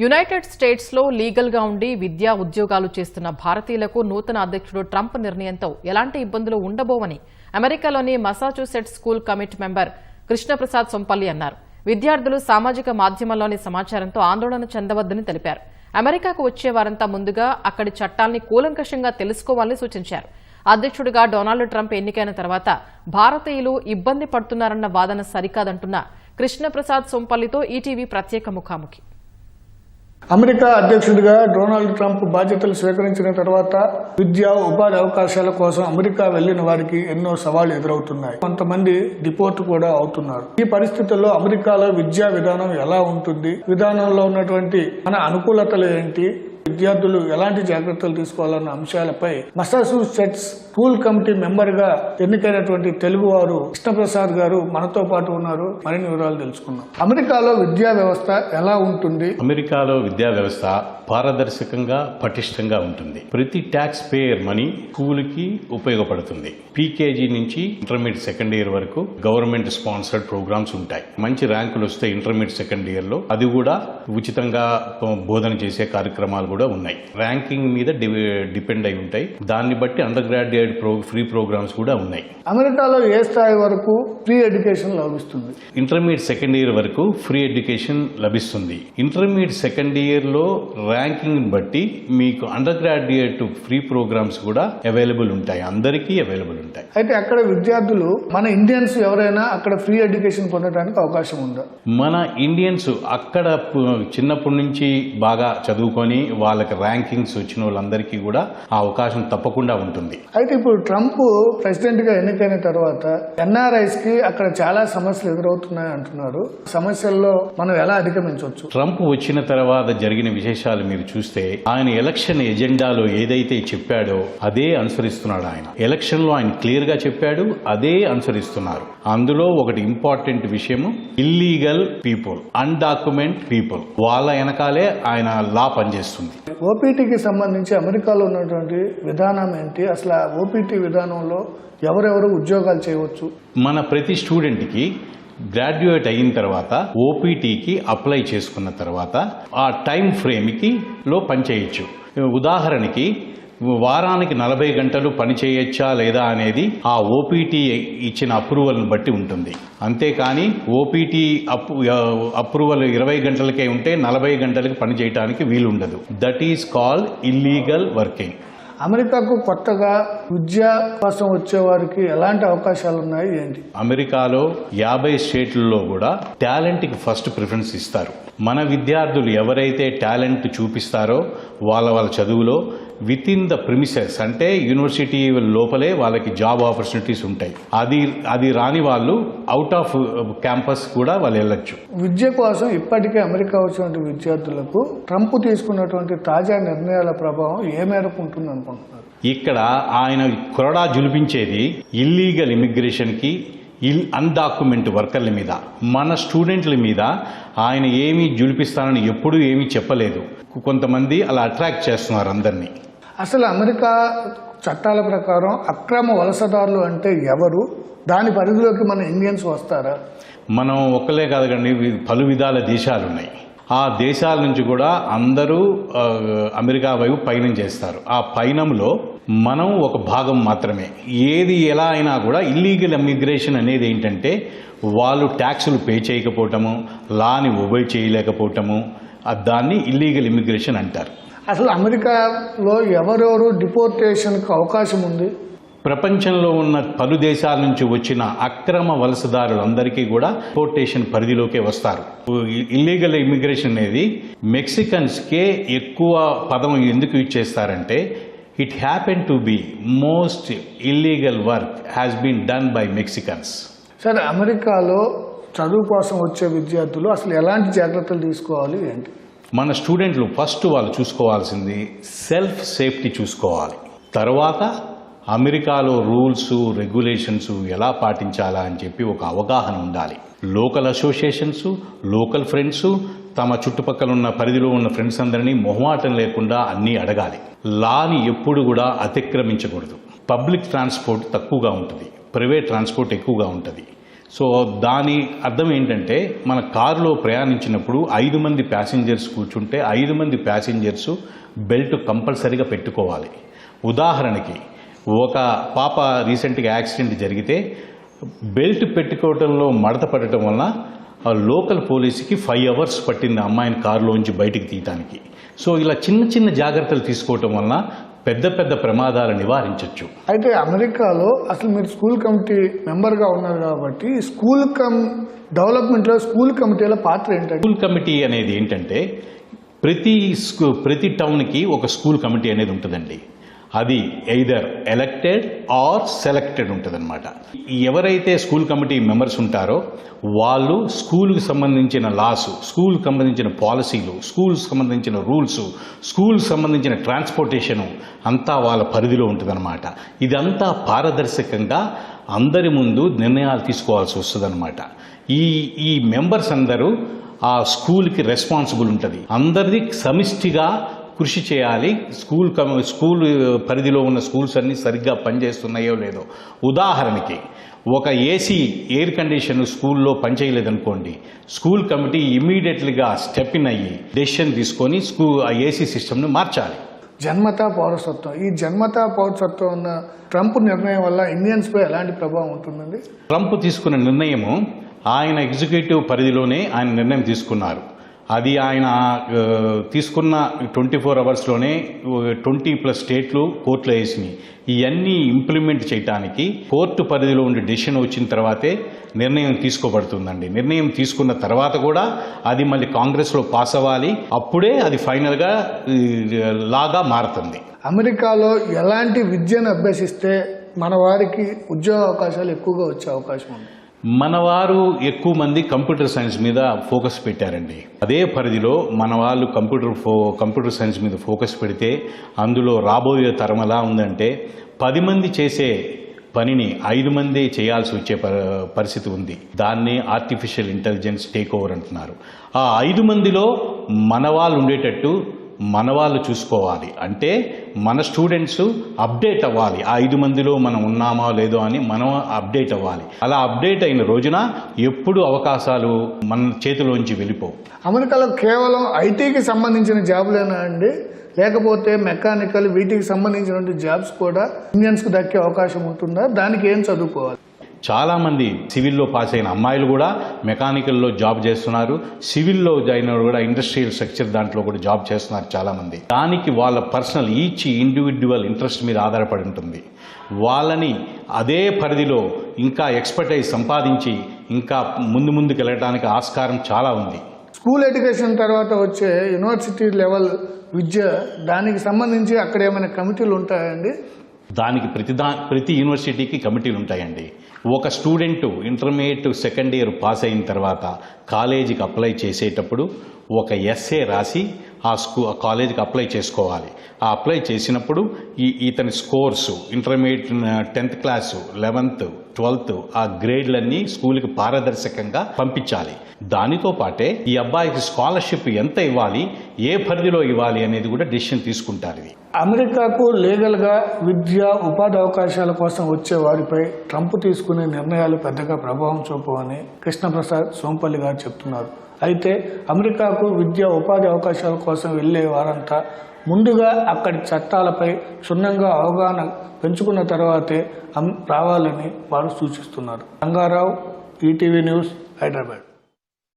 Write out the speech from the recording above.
United states లో legal గా ఉండి విద్యా ఉద్యోగాలు చేస్తున్న భారతీయులకు నూతన అధ్యక్షుడు ట్రంప్ నిర్ణయంతో ఎలాంటి ఇబ్బందులు ఉండబోవని అమెరికాలోని Massachusetts school committee member Krishnaprasad Sompalli అన్నారు. విద్యార్థులు సామాజిక మాధ్యమాల్లోని సమాచారంతో ఆందోళన చెందవద్దని తెలిపారు. అమెరికాకు వచ్చే వారంతా ముందుగా అక్కడి చట్టాల్ని కూలంకషంగా తెలుసుకోవాలని సూచించారు. అధ్యక్షుడిగా డొనాల్డ్ ట్రంప్ ఎన్నికైన తర్వాత భారతీయులు ఇబ్బంది పడుతున్నారన్న వాదన సరికాదంటున్న కృష్ణప్రసాద్ సొంపల్లితో ఈటీవీ ప్రత్యేక ముఖాముఖి. అమెరికా అధ్యక్షుడిగా డొనాల్డ్ ట్రంప్ బాధ్యతలు స్వీకరించిన తర్వాత విద్యా ఉపాధి అవకాశాల కోసం అమెరికా వెళ్లిన వారికి ఎన్నో సవాళ్లు ఎదురవుతున్నాయి. కొంతమంది డిపోర్ట్ కూడా అవుతున్నారు. ఈ పరిస్థితుల్లో అమెరికాలో విద్యా విధానం ఎలా ఉంటుంది, విధానంలో ఉన్నటువంటి మన అనుకూలతలు ఏంటి, విద్యార్థులు ఎలాంటి జాగ్రత్తలు తీసుకోవాలన్న అంశాలపై మసాచ్యూసెట్స్ స్కూల్ కమిటీ మెంబర్ గా ఎన్నికైనటువంటి తెలుగువారు కృష్ణప్రసాద్ గారు మనతో పాటు ఉన్నారు. మరిన్ని వివరాలు తెలుసుకుందాం. అమెరికాలో విద్యా వ్యవస్థ ఎలా ఉంటుంది? అమెరికాలో విద్యా వ్యవస్థ పారదర్శకంగా పటిష్టంగా ఉంటుంది. ప్రతి ట్యాక్స్ పేయర్ మనీ స్కూల్ కి ఉపయోగపడుతుంది. పీకేజీ నుంచి ఇంటర్మీడియట్ సెకండ్ ఇయర్ వరకు గవర్నమెంట్ స్పాన్సర్డ్ ప్రోగ్రామ్స్ ఉంటాయి. మంచి ర్యాంకులు వస్తే ఇంటర్మీడియట్ సెకండ్ ఇయర్ లో అది కూడా ఉచితంగా బోధన చేసే కార్యక్రమాలు కూడా ఉన్నాయి. ర్యాంకింగ్ మీద డిపెండ్ అయి ఉంటాయి. దాన్ని బట్టి అండర్ గ్రాడ్యుయేట్ ఫ్రీ ప్రోగ్రామ్స్ కూడా ఉన్నాయి. అమెరికాలో ఏ స్థాయి వరకు ఫ్రీ ఎడ్యుకేషన్ లభిస్తుంది? ఇంటర్మీడియట్ సెకండ్ ఇయర్ వరకు ఫ్రీ ఎడ్యుకేషన్ లభిస్తుంది. ఇంటర్మీడియట్ సెకండ్ ఇయర్ లో ర్యాంకింగ్ బట్టి మీకు అండర్ గ్రాడ్యుయేట్ ఫ్రీ ప్రోగ్రామ్స్ కూడా అవైలబుల్ ఉంటాయి. అందరికీ అవైలబుల్ ఉంటాయి. అయితే అక్కడ విద్యార్థులు మన ఇండియన్స్ ఎవరైనా అక్కడ ఫ్రీ ఎడ్యుకేషన్ పొందడానికి అవకాశం ఉందా? మన ఇండియన్స్ అక్కడ చిన్నప్పటి నుంచి బాగా చదువుకొని వాళ్ళకి ర్యాంకింగ్స్ వచ్చిన వాళ్ళందరికీ కూడా ఆ అవకాశం తప్పకుండా ఉంటుంది. అయితే ఇప్పుడు ట్రంప్ ప్రెసిడెంట్ గా ఎన్నికైన తర్వాత ఎన్ఆర్ఐస్ కి అక్కడ చాలా సమస్యలు ఎదురవుతున్నాయి అంటున్నారు. సమస్యల్లో మనం ఎలా అధిగమించవచ్చు? ట్రంప్ వచ్చిన తర్వాత జరిగిన విశేషాలు మీరు చూస్తే ఆయన ఎలక్షన్ ఎజెండాలో ఏదైతే చెప్పాడో అదే అనుసరిస్తున్నాడు. ఆయన ఎలక్షన్ లో ఆయన క్లియర్ గా చెప్పాడు, అదే అనుసరిస్తున్నారు. అందులో ఒకటి ఇంపార్టెంట్ విషయము ఇల్లీగల్ పీపుల్, అన్డాక్యుమెంట్ పీపుల్, వాళ్ళ వెనకాలే ఆయన లా పనిచేస్తుంది. ఓపీటీకి సంబంధించి అమెరికాలో ఉన్నటువంటి విధానం ఏంటి? అసలు ఓపీటీ విధానంలో ఎవరెవరు ఉద్యోగాలు చేయవచ్చు? మన ప్రతి స్టూడెంట్ కి గ్రాడ్యుయేట్ అయిన తర్వాత ఓపీటీకి అప్లై చేసుకున్న తర్వాత ఆ టైం ఫ్రేమ్ కి లో పనిచేయచ్చు. ఉదాహరణకి వారానికి 40 గంటలు పని చేయొచ్చా లేదా అనేది ఆ ఓపీటీ ఇచ్చిన అప్రూవల్ని బట్టి ఉంటుంది. అంతేకాని ఓపీటీ అప్రూవల్ 20 గంటలకే ఉంటే 40 గంటలకు పని చేయడానికి వీలుండదు. That is called illegal working. అమెరికాకు కొత్తగా విద్య కోసం వచ్చే వారికి ఎలాంటి అవకాశాలు ఉన్నాయి ఏంటి? అమెరికాలో 50 స్టేట్లలో కూడా టాలెంట్ కి ఫస్ట్ ప్రిఫరెన్స్ ఇస్తారు. మన విద్యార్థులు ఎవరైతే టాలెంట్ చూపిస్తారో వాళ్ళ చదువులో విత్ ఇన్ ద ప్రిమిసెస్ అంటే యూనివర్సిటీ లోపలే వాళ్ళకి జాబ్ ఆపర్చునిటీస్ ఉంటాయి. అది రాని వాళ్ళు అవుట్ ఆఫ్ క్యాంపస్ కూడా వాళ్ళు వెళ్ళొచ్చు. విద్య కోసం ఇప్పటికే అమెరికా వచ్చిన విద్యార్థులకు ట్రంప్ తీసుకున్నటువంటి తాజా నిర్ణయాల ప్రభావం ఏ మేరకు ఉంటుంది అనుకుంటున్నారు? ఇక్కడ ఆయన కొరడా జులిపించేది ఇల్లీగల్ ఇమిగ్రేషన్ కి, అన్డాక్యుమెంట్ వర్కర్ల మీద. మన స్టూడెంట్ల మీద ఆయన ఏమీ జులిపిస్తానని ఎప్పుడూ ఏమీ చెప్పలేదు. కొంతమంది అలా అట్రాక్ట్ చేస్తున్నారు అందరినీ. అసలు అమెరికా చట్టాల ప్రకారం అక్రమ వలసదారులు అంటే ఎవరు? దాని పరిధిలోకి మన ఇండియన్స్ వస్తారా? మనం ఒక్కలే కాదు కానీ పలు విధాల దేశాలు ఉన్నాయి. ఆ దేశాల నుంచి కూడా అందరూ అమెరికా వైపు పయనం చేస్తారు. ఆ పయనంలో మనం ఒక భాగం మాత్రమే. ఏది ఎలా అయినా కూడా ఇల్లీగల్ ఇమిగ్రేషన్ అనేది ఏంటంటే వాళ్ళు ట్యాక్సులు పే చేయకపోవటము, లాని ఒబే చేయలేకపోవటము, దాన్ని ఇల్లీగల్ ఇమిగ్రేషన్ అంటారు. అసలు అమెరికాలో ఎవరెవరు డిపోర్టేషన్కి అవకాశం ఉంది? ప్రపంచంలో ఉన్న పలు దేశాల నుంచి వచ్చిన అక్రమ వలసదారులందరికీ కూడా డిపోర్టేషన్ పరిధిలోకే వస్తారు. ఇల్లీగల్ ఇమిగ్రేషన్ అనేది మెక్సికన్స్కే ఎక్కువ పదం ఎందుకు యూజ్ చేస్తారంటే it happen to be most illegal work has been done by Mexicans. సరే, అమెరికాలో చదువు కోసం వచ్చే విద్యార్థులు అసలు ఎలాంటి జాగ్రత్తలు తీసుకోవాలి ఏంటి? మన స్టూడెంట్లు ఫస్ట్ వాళ్ళు చూసుకోవాల్సింది సెల్ఫ్ సేఫ్టీ చూసుకోవాలి. తర్వాత అమెరికాలో రూల్స్ రెగ్యులేషన్స్ ఎలా పాటించాలా అని చెప్పి ఒక అవగాహన ఉండాలి. లోకల్ అసోసియేషన్స్, లోకల్ ఫ్రెండ్స్, తమ చుట్టుపక్కల ఉన్న పరిధిలో ఉన్న ఫ్రెండ్స్ అందరినీ మొహమాటం లేకుండా అన్నీ అడగాలి. లాని ఎప్పుడు కూడా అతిక్రమించకూడదు. పబ్లిక్ ట్రాన్స్పోర్ట్ తక్కువగా ఉంటుంది, ప్రైవేట్ ట్రాన్స్పోర్ట్ ఎక్కువగా ఉంటుంది. సో దాని అర్థం ఏంటంటే మన కారులో ప్రయాణించినప్పుడు 5 మంది ప్యాసింజర్స్ కూర్చుంటే 5 మంది ప్యాసింజర్స్ బెల్ట్ కంపల్సరీగా పెట్టుకోవాలి. ఉదాహరణకి ఒక పాప రీసెంట్గా యాక్సిడెంట్ జరిగితే బెల్ట్ పెట్టుకోవడంలో మడత పడటం వలన లోకల్ పోలీసుకి 5 అవర్స్ పట్టింది అమ్మాయిని కారులోంచి బయటికి తీయటానికి. సో ఇలా చిన్న చిన్న జాగ్రత్తలు తీసుకోవటం వలన పెద్ద పెద్ద ప్రమాదాలు నివారించవచ్చు. అయితే అమెరికాలో అసలు మీరు స్కూల్ కమిటీ మెంబర్గా ఉన్నారు కాబట్టి డెవలప్మెంట్లో స్కూల్ కమిటీల పాత్ర ఏంటంటే? స్కూల్ కమిటీ అనేది ఏంటంటే ప్రతి టౌన్కి ఒక స్కూల్ కమిటీ అనేది ఉంటుందండి. అది ఎయిదర్ ఎలక్టెడ్ ఆర్ సెలెక్టెడ్ ఉంటుందన్నమాట. ఎవరైతే స్కూల్ కమిటీ మెంబర్స్ ఉంటారో వాళ్ళు స్కూల్కి సంబంధించిన లాస్, స్కూల్కి సంబంధించిన పాలసీలు, స్కూల్కి సంబంధించిన రూల్స్, స్కూల్కి సంబంధించిన ట్రాన్స్పోర్టేషను అంతా వాళ్ళ పరిధిలో ఉంటుందన్నమాట. ఇదంతా పారదర్శకంగా అందరి ముందు నిర్ణయాలు తీసుకోవాల్సి వస్తుందన్నమాట. ఈ మెంబర్స్ అందరూ ఆ స్కూల్కి రెస్పాన్సిబుల్ ఉంటుంది. అందరిది సమిష్టిగా కృషి చేయాలి. స్కూల్ పరిధిలో ఉన్న స్కూల్స్ అన్నీ సరిగ్గా పనిచేస్తున్నాయో లేదో. ఉదాహరణకి ఒక ఎయిర్ కండిషన్ స్కూల్లో పనిచేయలేదనుకోండి, స్కూల్ కమిటీ ఇమీడియట్లీగా స్టెప్ ఇన్ అయ్యి డెసిషన్ తీసుకొని ఆ ఏసీ సిస్టమ్ను మార్చాలి. జన్మతా పౌరసత్వం, ఈ జన్మతా పౌరసత్వం ఉన్న ట్రంప్ నిర్ణయం వల్ల ఇండియన్స్పై ఎలాంటి ప్రభావం ఉంటుందండి? ట్రంప్ తీసుకున్న నిర్ణయము ఆయన ఎగ్జిక్యూటివ్ పరిధిలోనే ఆయన నిర్ణయం తీసుకున్నారు. అది ఆయన తీసుకున్న 24 అవర్స్లోనే 20+ స్టేట్లు కోర్టులో వేసినాయి. ఇవన్నీ ఇంప్లిమెంట్ చేయడానికి కోర్టు పరిధిలో ఉండే డెసిషన్ వచ్చిన తర్వాతే నిర్ణయం తీసుకోబడుతుందండి. నిర్ణయం తీసుకున్న తర్వాత కూడా అది మళ్ళీ కాంగ్రెస్లో పాస్ అవ్వాలి. అప్పుడే అది ఫైనల్గా లాగా మారుతుంది. అమెరికాలో ఎలాంటి విద్యను అభ్యసిస్తే మన వారికి ఉద్యోగ అవకాశాలు ఎక్కువగా వచ్చే అవకాశం ఉంది? మన వారు ఎక్కువ మంది కంప్యూటర్ సైన్స్ మీద ఫోకస్ పెట్టారండి. అదే పరిధిలో మన వాళ్ళు కంప్యూటర్ సైన్స్ మీద ఫోకస్ పెడితే అందులో రాబోయే తరం ఎలా ఉందంటే 10 మంది చేసే పనిని 5 మంది చేయాల్సి వచ్చే పరిస్థితి ఉంది. దాన్ని ఆర్టిఫిషియల్ ఇంటెలిజెన్స్ టేక్ ఓవర్ అంటున్నారు. ఆ 5 మందిలో మన వాళ్ళు ఉండేటట్టు మన వాళ్ళు చూసుకోవాలి. అంటే మన స్టూడెంట్స్ అప్డేట్ అవ్వాలి. ఆ 5 మందిలో మనం ఉన్నామా లేదో అని మనం అప్డేట్ అవ్వాలి. అలా అప్డేట్ అయిన రోజున ఎప్పుడు అవకాశాలు మన చేతిలోంచి వెళ్ళిపోవు. అమెరికాలో కేవలం ఐటీకి సంబంధించిన జాబులేనా అండి, లేకపోతే మెకానికల్ వీటికి సంబంధించిన జాబ్స్ కూడా ఇండియన్స్కి దక్కే అవకాశం ఉంటుందా? దానికి ఏం చదువుకోవాలి? చాలామంది సివిల్లో పాస్ అయిన అమ్మాయిలు కూడా మెకానికల్లో జాబ్ చేస్తున్నారు. సివిల్లో జాయిన్ అయిన కూడా ఇండస్ట్రియల్ స్ట్రక్చర్ దాంట్లో కూడా జాబ్ చేస్తున్నారు చాలామంది. దానికి వాళ్ళ పర్సనల్ ఈచ్ ఇండివిడ్యువల్ ఇంట్రెస్ట్ మీద ఆధారపడి ఉంటుంది. వాళ్ళని అదే పరిధిలో ఇంకా ఎక్స్పర్టైజ్ సంపాదించి ఇంకా ముందుకు వెళ్ళడానికి ఆస్కారం చాలా ఉంది. స్కూల్ ఎడ్యుకేషన్ తర్వాత వచ్చే యూనివర్సిటీ లెవెల్ విద్య, దానికి సంబంధించి అక్కడ ఏమైనా కమిటీలు ఉంటాయండి? దానికి ప్రతి యూనివర్సిటీకి కమిటీలు ఉంటాయండి. ఒక student intermediate second year pass అయిన తర్వాత కాలేజీకి అప్లై చేసేటప్పుడు ఒక ఎస్ఏ రాసి ఆ కాలేజీకి అప్లై చేసుకోవాలి. ఆ అప్లై చేసినప్పుడు ఇతని స్కోర్సు intermediate 10th class 11th 12th ఆ గ్రేడ్లన్నీ స్కూల్కి పారదర్శకంగా పంపించాలి. దానితో పాటే ఈ అబ్బాయికి స్కాలర్షిప్ ఎంత ఇవ్వాలి, ఏ పరిధిలో ఇవ్వాలి అనేది కూడా డెసిషన్ తీసుకుంటారు. ఇది అమెరికాకు లీగల్గా విద్య ఉపాధి అవకాశాల కోసం వచ్చే వారిపై ట్రంప్ తీసుకునే నిర్ణయాలు పెద్దగా ప్రభావం చూపవని కృష్ణప్రసాద్ సోంపల్లి గారు చెప్తున్నారు. అయితే అమెరికాకు విద్య ఉపాధి అవకాశాల కోసం వెళ్లే వారంతా ముందుగా అక్కడి చట్టాలపై క్షుణ్ణంగా అవగాహన పెంచుకున్న తర్వాతే రావాలని వారు సూచిస్తున్నారు. Rangarao, ETV news, Hyderabad.